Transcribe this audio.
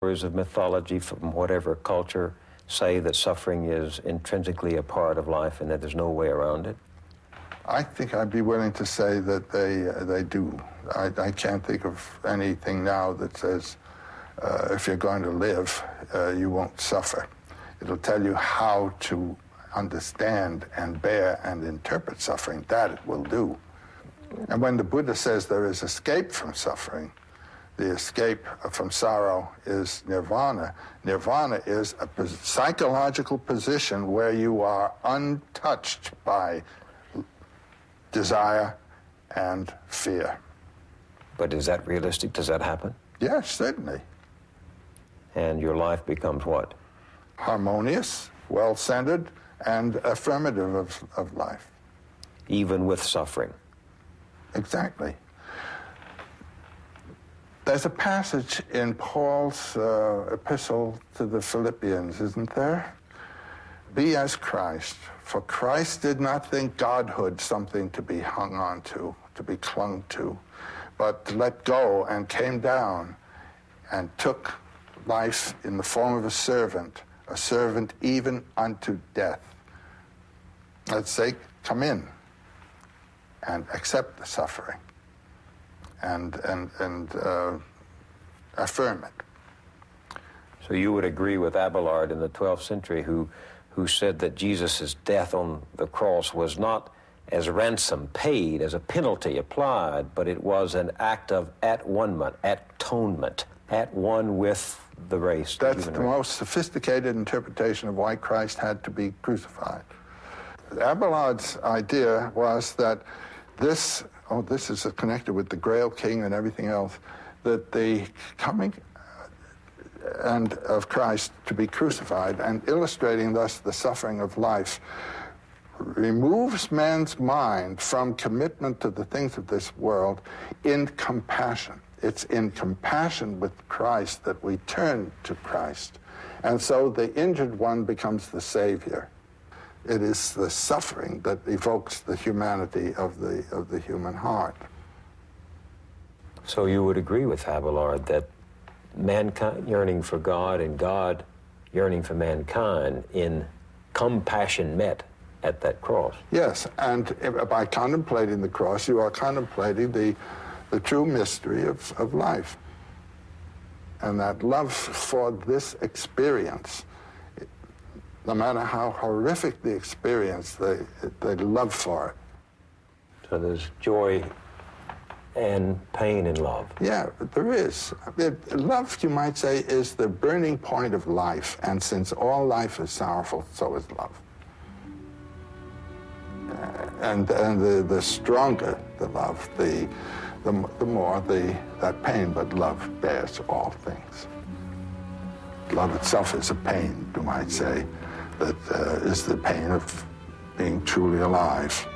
Stories of mythology from whatever culture say that suffering is intrinsically a part of life and that there's no way around it? I think I'd be willing to say that they do. I can't think of anything now that says if you're going to live, you won't suffer. It'll tell you how to understand and bear and interpret suffering. That it will do. And when the Buddha says there is escape from suffering, the escape from sorrow is nirvana. Nirvana is a psychological position where you are untouched by desire and fear. But is that realistic? Does that happen? Yes, certainly. And your life becomes what? Harmonious, well-centered, and affirmative of life. Even with suffering? Exactly. There's a passage in Paul's epistle to the Philippians, isn't there? Be as Christ, for Christ did not think godhood something to be hung on to be clung to, but let go and came down and took life in the form of a servant even unto death. Let's say, come in and accept the suffering and affirm it. So you would agree with Abelard in the 12th century who said that Jesus' death on the cross was not as ransom paid, as a penalty applied, but it was an act of at-one-ment, atonement, at one with the race. That's the most sophisticated interpretation of why Christ had to be crucified. Abelard's idea was that this is connected with the Grail King and everything else, that the coming and of Christ to be crucified and illustrating thus the suffering of life removes man's mind from commitment to the things of this world in compassion. It's in compassion with Christ that we turn to Christ. And so the injured one becomes the Savior. It is the suffering that evokes the humanity of the human heart. So you would agree with Abelard that mankind yearning for God and God yearning for mankind in compassion met at that cross? Yes, and by contemplating the cross, you are contemplating the true mystery of life. And that love for this experience, no matter how horrific the experience, the love for it. So there's joy and pain in love. Yeah, there is. Love, you might say, is the burning point of life, and since all life is sorrowful, so is love. And the stronger the love, the more that pain, but love bears all things. Love itself is a pain, you might say, that is the pain of being truly alive.